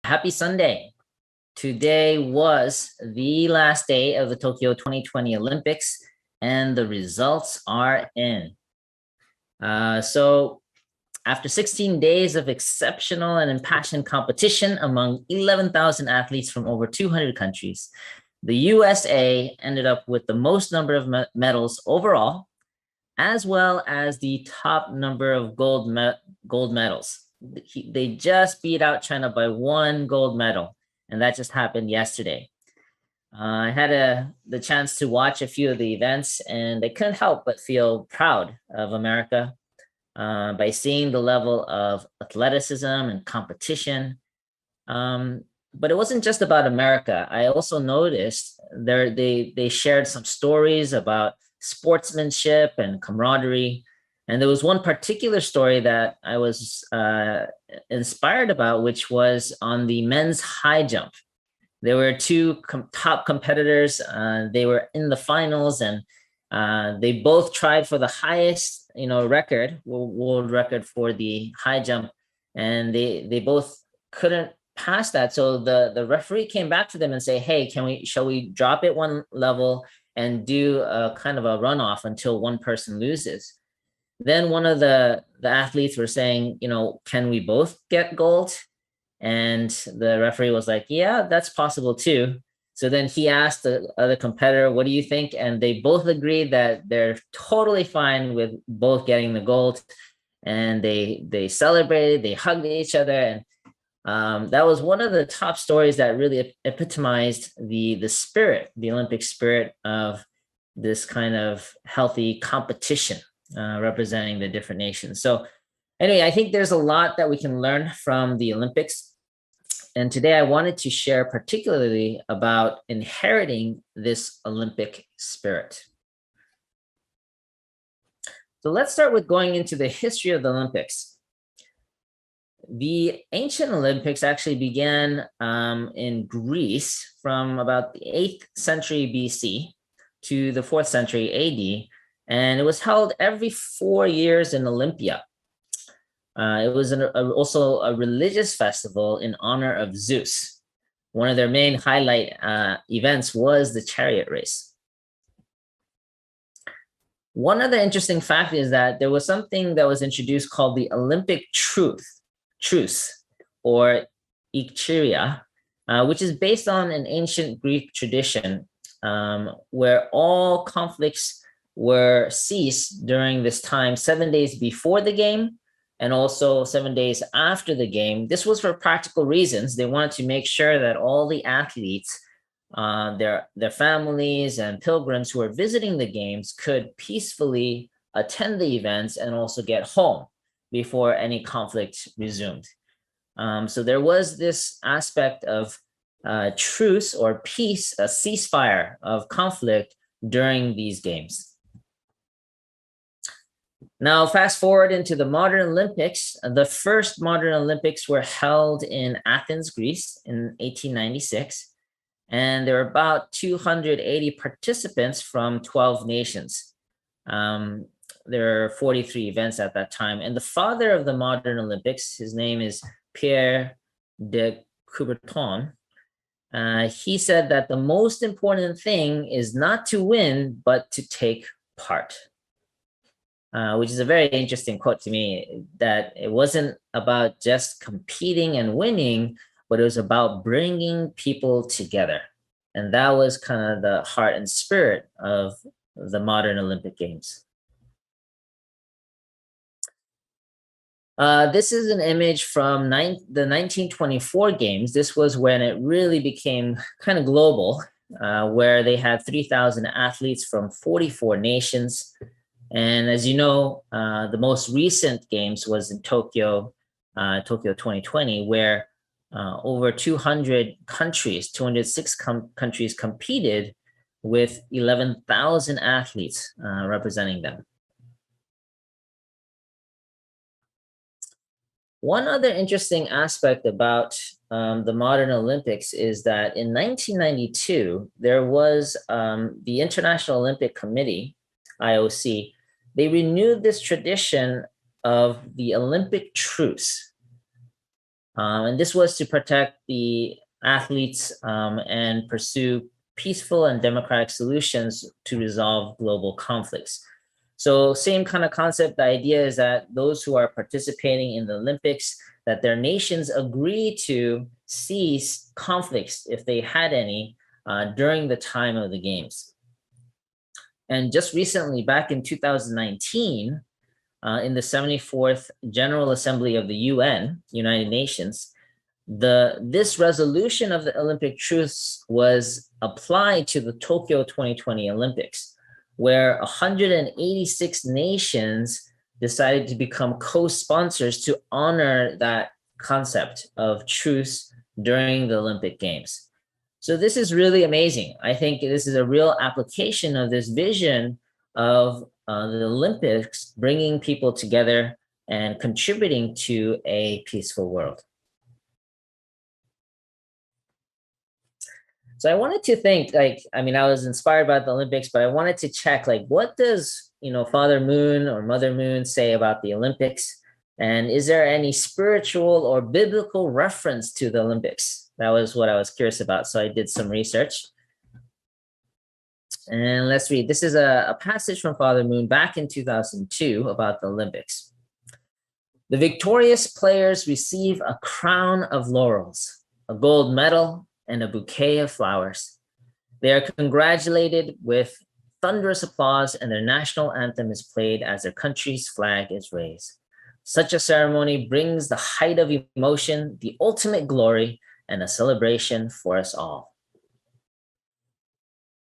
Happy Sunday. Today was the last day of the Tokyo 2020 Olympics, and the results are in. So, after 16 days of exceptional and impassioned competition among 11,000 athletes from over 200 countries, the USA ended up with the most number of medals overall, as well as the top number of gold medals. They just beat out China by one gold medal, and that just happened yesterday. I had the chance to watch a few of the events, and I couldn't help but feel proud of America by seeing the level of athleticism and competition. But it wasn't just about America. I also noticed they shared some stories about sportsmanship and camaraderie. And there was one particular story that I was inspired about, which was on the men's high jump. There were two top competitors. They were in the finals, and they both tried for the highest, world record for the high jump, and they both couldn't pass that. So the referee came back to them and say, "Hey, shall we drop it one level and do a kind of a runoff until one person loses?" Then one of the athletes were saying, "Can we both get gold?" And the referee was like, "Yeah, that's possible too." So then he asked the other competitor, "What do you think?" And they both agreed that they're totally fine with both getting the gold. And they celebrated, they hugged each other, and that was one of the top stories that really epitomized the spirit, the Olympic spirit of this kind of healthy competition, representing the different nations. So anyway, I think there's a lot that we can learn from the Olympics. And today I wanted to share particularly about inheriting this Olympic spirit. So let's start with going into the history of the Olympics. The ancient Olympics actually began in Greece from about the 8th century BC to the 4th century AD, and it was held every 4 years in Olympia. It was also a religious festival in honor of Zeus. One of their main highlight events was the chariot race. One other interesting fact is that there was something that was introduced called the Olympic truce, or ikchiria, which is based on an ancient Greek tradition where all conflicts were ceased during this time, 7 days before the game and also 7 days after the game. This was for practical reasons. They wanted to make sure that all the athletes, their families and pilgrims who were visiting the games could peacefully attend the events and also get home before any conflict resumed. So there was this aspect of truce or peace, a ceasefire of conflict during these games. Now, fast forward into the modern Olympics. The first modern Olympics were held in Athens, Greece in 1896. And there were about 280 participants from 12 nations. There are 43 events at that time. And the father of the modern Olympics, his name is Pierre de Coubertin. He said that the most important thing is not to win, but to take part. Which is a very interesting quote to me, that it wasn't about just competing and winning, but it was about bringing people together. And that was kind of the heart and spirit of the modern Olympic Games. This is an image from the 1924 Games. This was when it really became kind of global, where they had 3,000 athletes from 44 nations. And as you know, the most recent games was in Tokyo 2020, where over 200 countries, 206 countries competed with 11,000 athletes representing them. One other interesting aspect about the modern Olympics is that in 1992, there was the International Olympic Committee, IOC. They renewed this tradition of the Olympic truce. And this was to protect the athletes and pursue peaceful and democratic solutions to resolve global conflicts. So same kind of concept. The idea is that those who are participating in the Olympics, that their nations agree to cease conflicts if they had any during the time of the games. And just recently, back in 2019, in the 74th General Assembly of the UN, United Nations, this resolution of the Olympic truce was applied to the Tokyo 2020 Olympics, where 186 nations decided to become co-sponsors to honor that concept of truce during the Olympic Games. So this is really amazing. I think this is a real application of this vision of the Olympics bringing people together and contributing to a peaceful world. So I wanted to think, like, I mean, I was inspired by the Olympics, but I wanted to check, like, what does, Father Moon or Mother Moon say about the Olympics? And is there any spiritual or biblical reference to the Olympics? That was what I was curious about. So I did some research. And let's read. This is a passage from Father Moon back in 2002 about the Olympics. The victorious players receive a crown of laurels, a gold medal, and a bouquet of flowers. They are congratulated with thunderous applause, and their national anthem is played as their country's flag is raised. Such a ceremony brings the height of emotion, the ultimate glory, and a celebration for us all.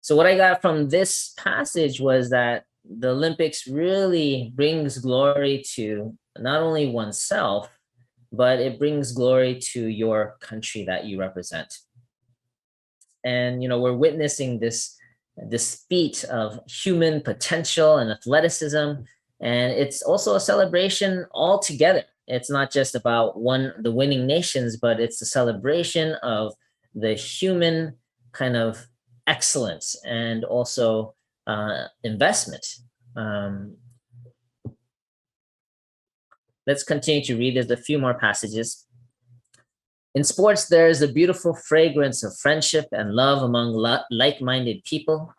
So what I got from this passage was that the Olympics really brings glory to not only oneself, but it brings glory to your country that you represent. And we're witnessing this feat of human potential and athleticism, and it's also a celebration altogether. It's not just about the winning nations, but it's a celebration of the human kind of excellence and also investment. Let's continue to read. There's a few more passages. In sports, there is a beautiful fragrance of friendship and love among like-minded people.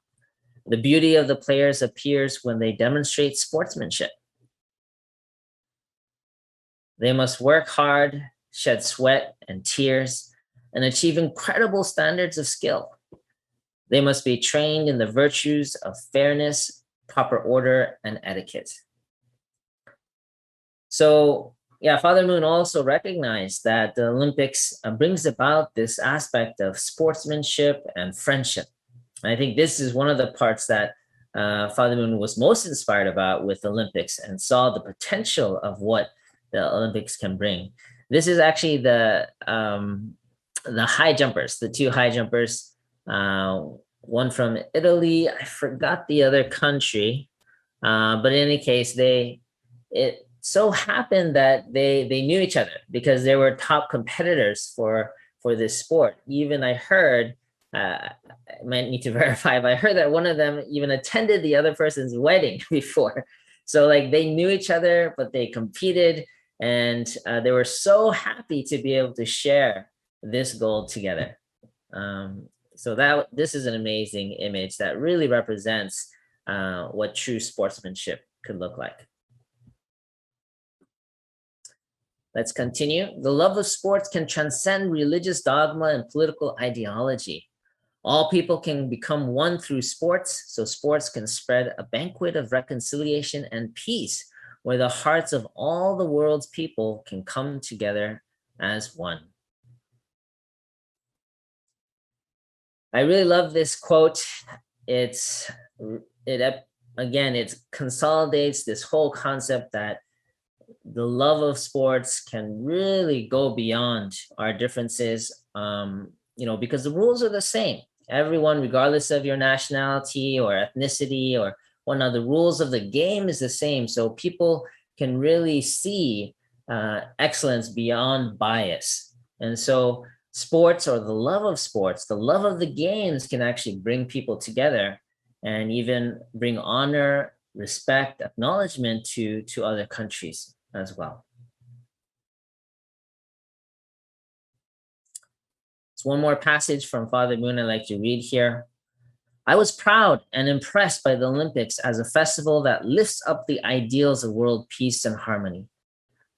The beauty of the players appears when they demonstrate sportsmanship. They must work hard, shed sweat and tears, and achieve incredible standards of skill. They must be trained in the virtues of fairness, proper order, and etiquette. So, yeah, Father Moon also recognized that the Olympics brings about this aspect of sportsmanship and friendship. And I think this is one of the parts that Father Moon was most inspired about with the Olympics, and saw the potential of what the Olympics can bring. This is actually the high jumpers, the two high jumpers, one from Italy. I forgot the other country, but in any case, it so happened that they knew each other because they were top competitors for this sport. Even I heard, I might need to verify, but I heard that one of them even attended the other person's wedding before. So like they knew each other, but they competed, and they were so happy to be able to share this gold together. So this is an amazing image that really represents what true sportsmanship could look like. Let's continue. The love of sports can transcend religious dogma and political ideology. All people can become one through sports, so sports can spread a banquet of reconciliation and peace, where the hearts of all the world's people can come together as one. I really love this quote. It consolidates this whole concept that the love of sports can really go beyond our differences, because the rules are the same. Everyone, regardless of your nationality or ethnicity or whatnot, the rules of the game is the same. So people can really see excellence beyond bias. And so sports, or the love of sports, the love of the games, can actually bring people together and even bring honor, respect, acknowledgement to other countries as well. So one more passage from Father Moon I'd like to read here. I was proud and impressed by the Olympics as a festival that lifts up the ideals of world peace and harmony.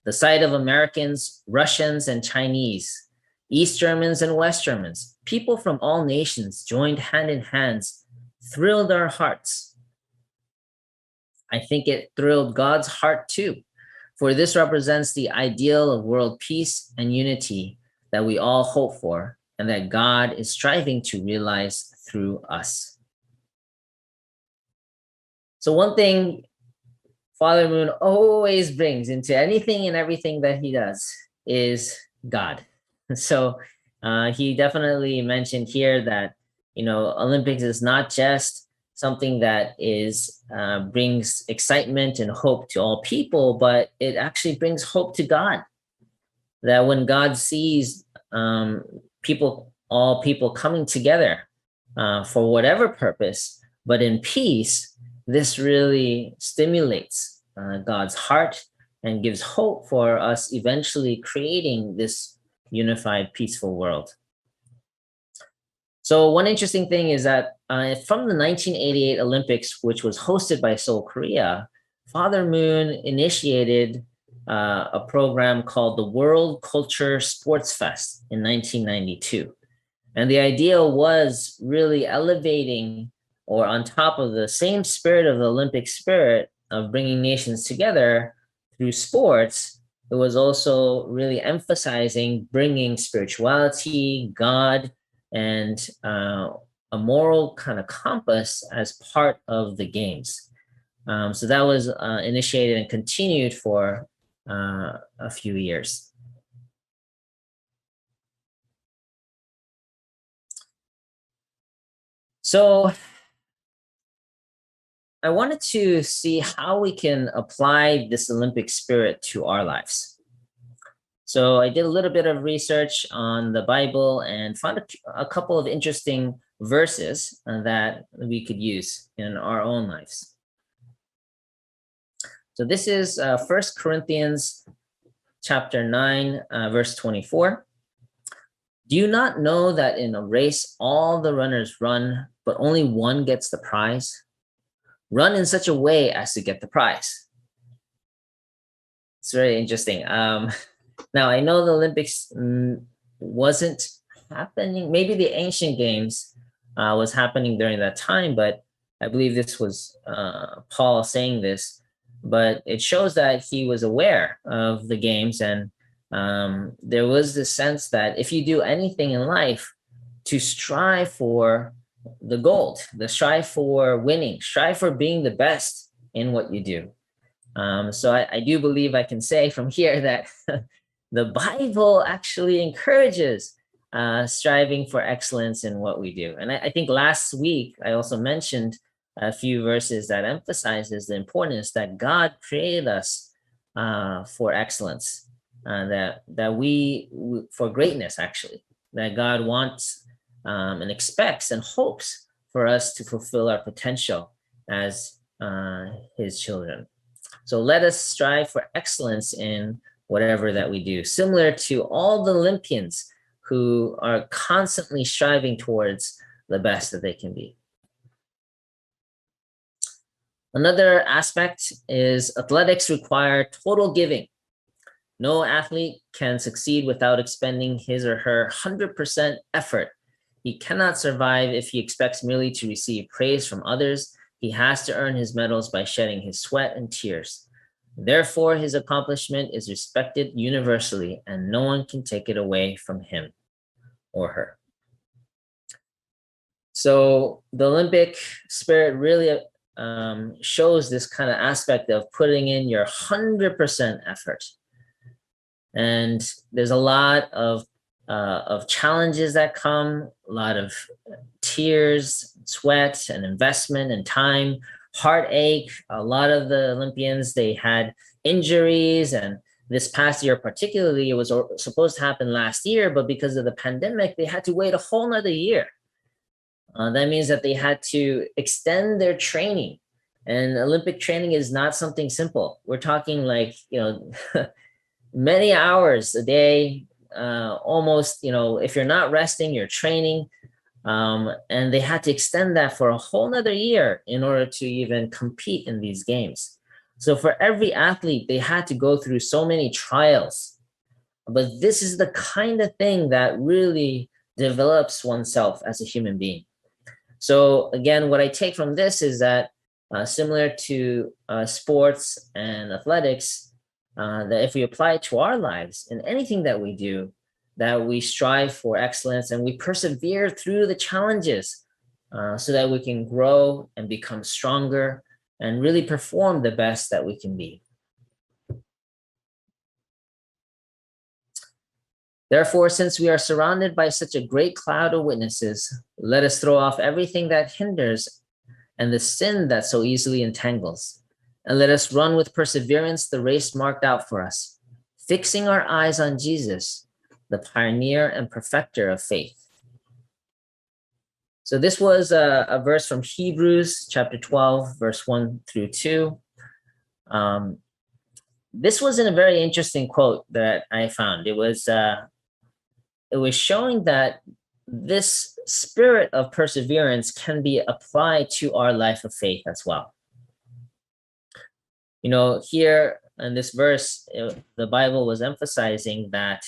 The sight of Americans, Russians, and Chinese, East Germans and West Germans, people from all nations joined hand in hands, thrilled our hearts. I think it thrilled God's heart too, for this represents the ideal of world peace and unity that we all hope for and that God is striving to realize through us. So one thing Father Moon always brings into anything and everything that he does is God. So he definitely mentioned here that, Olympics is not just something that brings excitement and hope to all people, but it actually brings hope to God. That when God sees all people coming together for whatever purpose, but in peace, this really stimulates God's heart and gives hope for us eventually creating this unified, peaceful world. So one interesting thing is that from the 1988 Olympics, which was hosted by Seoul, Korea, Father Moon initiated a program called the World Culture Sports Fest in 1992. And the idea was really elevating, or on top of the same spirit of the Olympic spirit of bringing nations together through sports, it was also really emphasizing bringing spirituality, God, and a moral kind of compass as part of the games. So that was initiated and continued for a few years. So I wanted to see how we can apply this Olympic spirit to our lives. So I did a little bit of research on the Bible and found a couple of interesting verses that we could use in our own lives. So this is 1 Corinthians chapter 9, verse 24. Do you not know that in a race all the runners run, but only one gets the prize? Run in such a way as to get the prize. It's very interesting. Now, I know the Olympics wasn't happening. Maybe the ancient games was happening during that time, but I believe this was Paul saying this. But it shows that he was aware of the games, and there was this sense that if you do anything in life, to strive for the gold, strive for winning, strive for being the best in what you do. So I do believe I can say from here that the Bible actually encourages striving for excellence in what we do. And I think last week I also mentioned a few verses that emphasizes the importance that God created us for excellence, that we for greatness, actually, that God wants and expects and hopes for us to fulfill our potential as his children. So let us strive for excellence in whatever that we do, similar to all the Olympians who are constantly striving towards the best that they can be. Another aspect is athletics require total giving. No athlete can succeed without expending his or her 100% effort. He cannot survive if he expects merely to receive praise from others. He has to earn his medals by shedding his sweat and tears. Therefore, his accomplishment is respected universally, and no one can take it away from him or her. So the Olympic spirit really shows this kind of aspect of putting in your 100% effort. And there's a lot of challenges that come, a lot of tears, sweat, and investment and time, heartache. A lot of the Olympians, they had injuries, and this past year particularly, it was supposed to happen last year, but because of the pandemic, they had to wait a whole nother year. That means that they had to extend their training, and Olympic training is not something simple. We're talking like, many hours a day, almost, if you're not resting, you're training. And they had to extend that for a whole nother year in order to even compete in these games. So for every athlete, they had to go through so many trials. But this is the kind of thing that really develops oneself as a human being. So again, what I take from this is that similar to sports and athletics, that if we apply it to our lives in anything that we do, that we strive for excellence and we persevere through the challenges so that we can grow and become stronger and really perform the best that we can be. Therefore, since we are surrounded by such a great cloud of witnesses, let us throw off everything that hinders and the sin that so easily entangles, and let us run with perseverance the race marked out for us, fixing our eyes on Jesus, the pioneer and perfecter of faith. So this was a verse from Hebrews chapter 12, verse 1 through 2. This was a very interesting quote that I found. It was showing that this spirit of perseverance can be applied to our life of faith as well. Here in this verse, the Bible was emphasizing that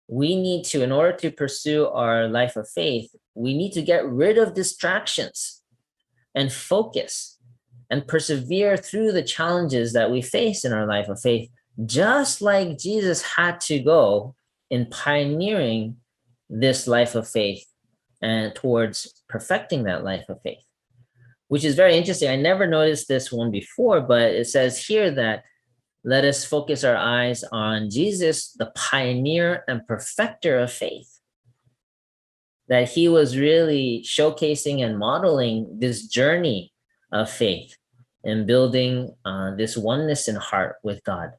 we need to, in order to pursue our life of faith, we need to get rid of distractions and focus and persevere through the challenges that we face in our life of faith, just like Jesus had to go in pioneering this life of faith and towards perfecting that life of faith, which is very interesting. I never noticed this one before, but it says here that let us focus our eyes on Jesus, the pioneer and perfecter of faith. That he was really showcasing and modeling this journey of faith and building this oneness in heart with God.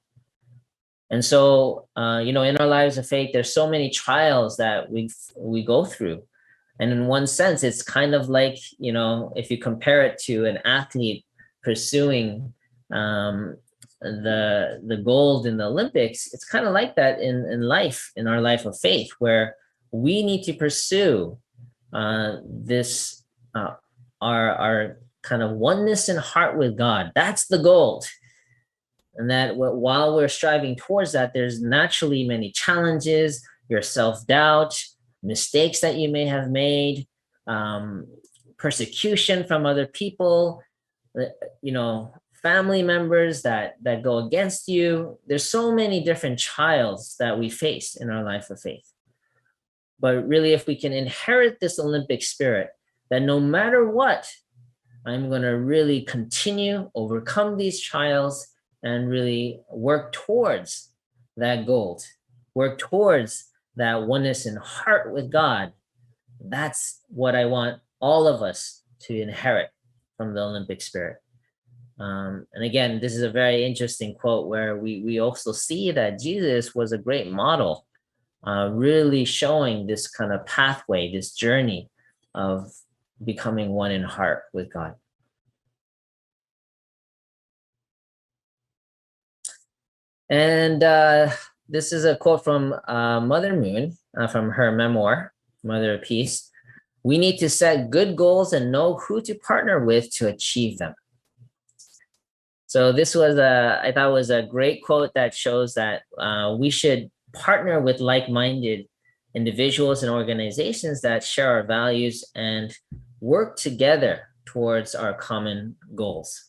And so, in our lives of faith, there's so many trials that we go through. And in one sense, it's kind of like, if you compare it to an athlete pursuing the gold in the Olympics, it's kind of like that in life, in our life of faith, where we need to pursue this our kind of oneness in heart with God. That's the goal. And that while we're striving towards that, there's naturally many challenges, your self-doubt, mistakes that you may have made, persecution from other people, family members that go against you. There's so many different trials that we face in our life of faith. But really, if we can inherit this Olympic spirit, that no matter what, I'm going to really continue, overcome these trials, and really work towards that goal, work towards that oneness in heart with God. That's what I want all of us to inherit from the Olympic spirit. And again, this is a very interesting quote where we also see that Jesus was a great model, really showing this kind of pathway, this journey of becoming one in heart with God. And this is a quote from Mother Moon, from her memoir, Mother of Peace. We need to set good goals and know who to partner with to achieve them. So this was I thought was a great quote that shows that we should partner with like-minded individuals and organizations that share our values and work together towards our common goals.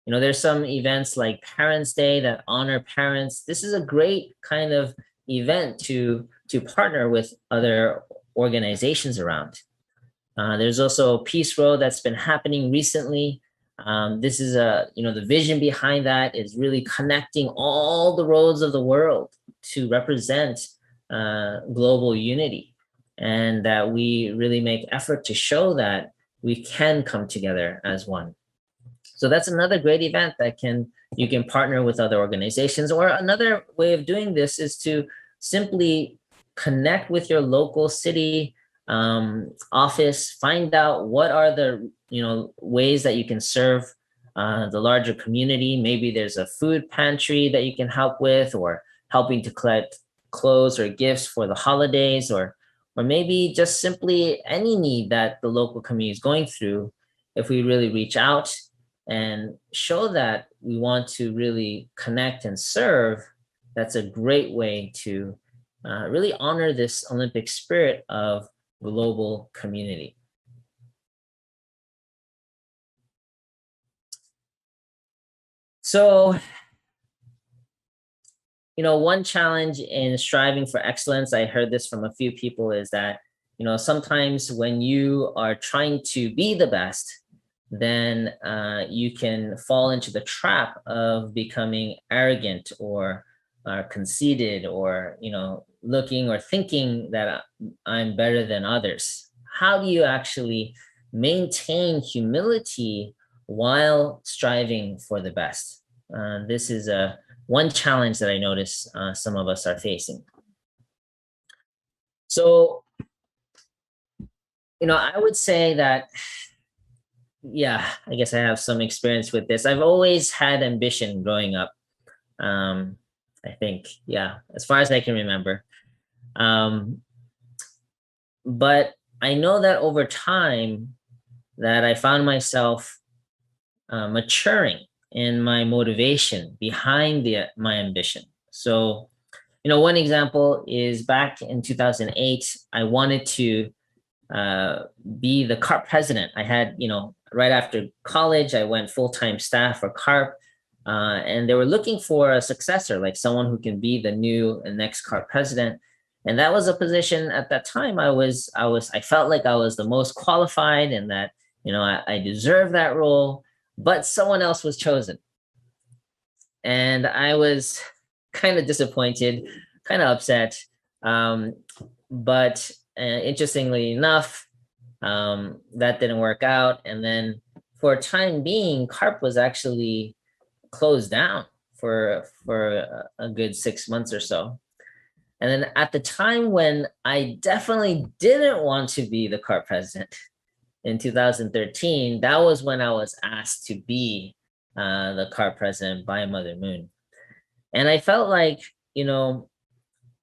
There's some events like Parents' Day that honor parents. This is a great kind of event to partner with other organizations around. There's also Peace Road that's been happening recently. This is the vision behind that is really connecting all the roads of the world to represent global unity, and that we really make effort to show that we can come together as one. So that's another great event that you can partner with other organizations. Or another way of doing this is to simply connect with your local city office, find out what are the ways that you can serve the larger community. Maybe there's a food pantry that you can help with, or helping to collect clothes or gifts for the holidays, or maybe just simply any need that the local community is going through. If we really reach out and show that we want to really connect and serve, that's a great way to really honor this Olympic spirit of global community. So, one challenge in striving for excellence, I heard this from a few people, is that, sometimes when you are trying to be the best, then you can fall into the trap of becoming arrogant or conceited, or, looking or thinking that I'm better than others. How do you actually maintain humility while striving for the best? This is a one challenge that I notice some of us are facing. So, I would say that, yeah, I guess I have some experience with this. I've always had ambition growing up. I think, yeah, as far as I can remember. Um, but I know that over time that I found myself maturing in my motivation behind my ambition. So, one example is back in 2008, I wanted to uh, be the CARP president. I had, right after college, I went full-time staff for CARP, and they were looking for a successor, like someone who can be the new and next CARP president. And that was a position at that time I felt like I was the most qualified, and that, I deserved that role, but someone else was chosen. And I was kind of disappointed, kind of upset. Um, but interestingly enough, that didn't work out. And then for a time being, CARP was actually closed down for a good 6 months or so. And then at the time when I definitely didn't want to be the CARP president in 2013, that was when I was asked to be the CARP president by Mother Moon. And I felt like,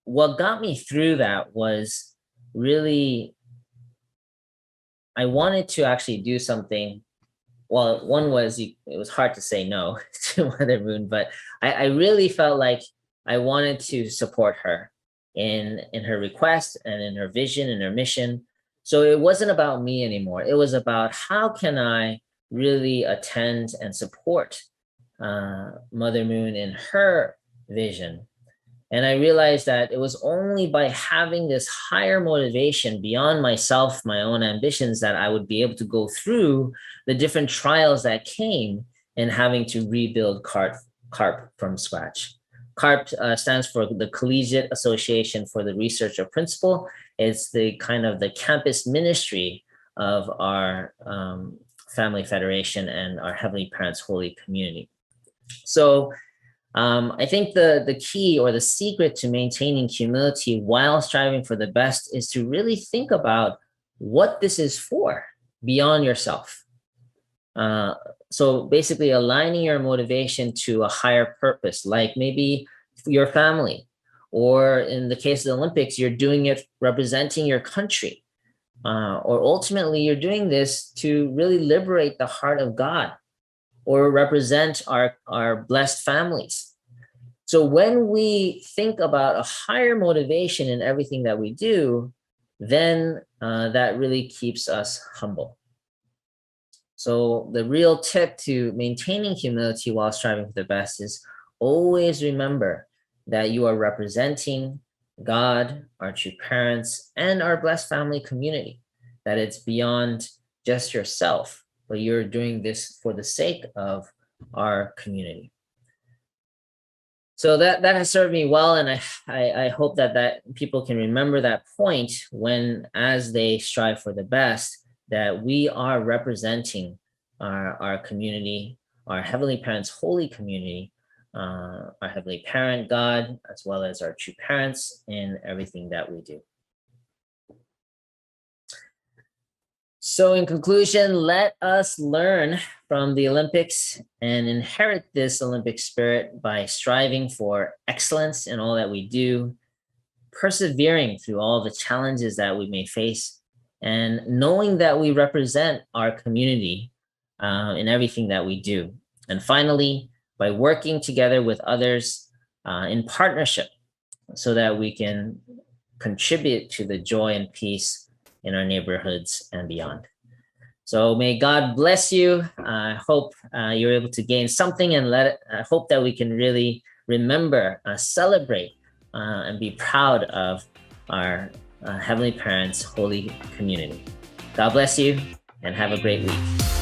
what got me through that was really, I wanted to actually do something. Well, one was it was hard to say no to Mother Moon, but I really felt like I wanted to support her in her request and in her vision and her mission. So it wasn't about me anymore. It was about how can I really attend and support Mother Moon in her vision. And I realized that it was only by having this higher motivation beyond myself, my own ambitions, that I would be able to go through the different trials that came in having to rebuild CARP from scratch. CARP stands for the Collegiate Association for the Research of Principle. It's the kind of the campus ministry of our family federation and our Heavenly Parents Holy Community. So I think the key or the secret to maintaining humility while striving for the best is to really think about what this is for beyond yourself. So basically aligning your motivation to a higher purpose, like maybe your family, or in the case of the Olympics, you're doing it representing your country. Or ultimately, you're doing this to really liberate the heart of God or represent our blessed families. So when we think about a higher motivation in everything that we do, then that really keeps us humble. So the real tip to maintaining humility while striving for the best is always remember that you are representing God, our true parents, and our blessed family community, that it's beyond just yourself, but you're doing this for the sake of our community. So that has served me well, and I hope that people can remember that point when, as they strive for the best, that we are representing our community, our Heavenly Parents Holy Community, our Heavenly Parent God, as well as our true parents in everything that we do. So in conclusion, let us learn from the Olympics and inherit this Olympic spirit by striving for excellence in all that we do, persevering through all the challenges that we may face, and knowing that we represent our community in everything that we do. And finally, by working together with others in partnership so that we can contribute to the joy and peace in our neighborhoods and beyond. So may God bless you. I hope you're able to gain something, and I hope that we can really remember, celebrate, and be proud of our Heavenly Parents' holy community. God bless you, and have a great week.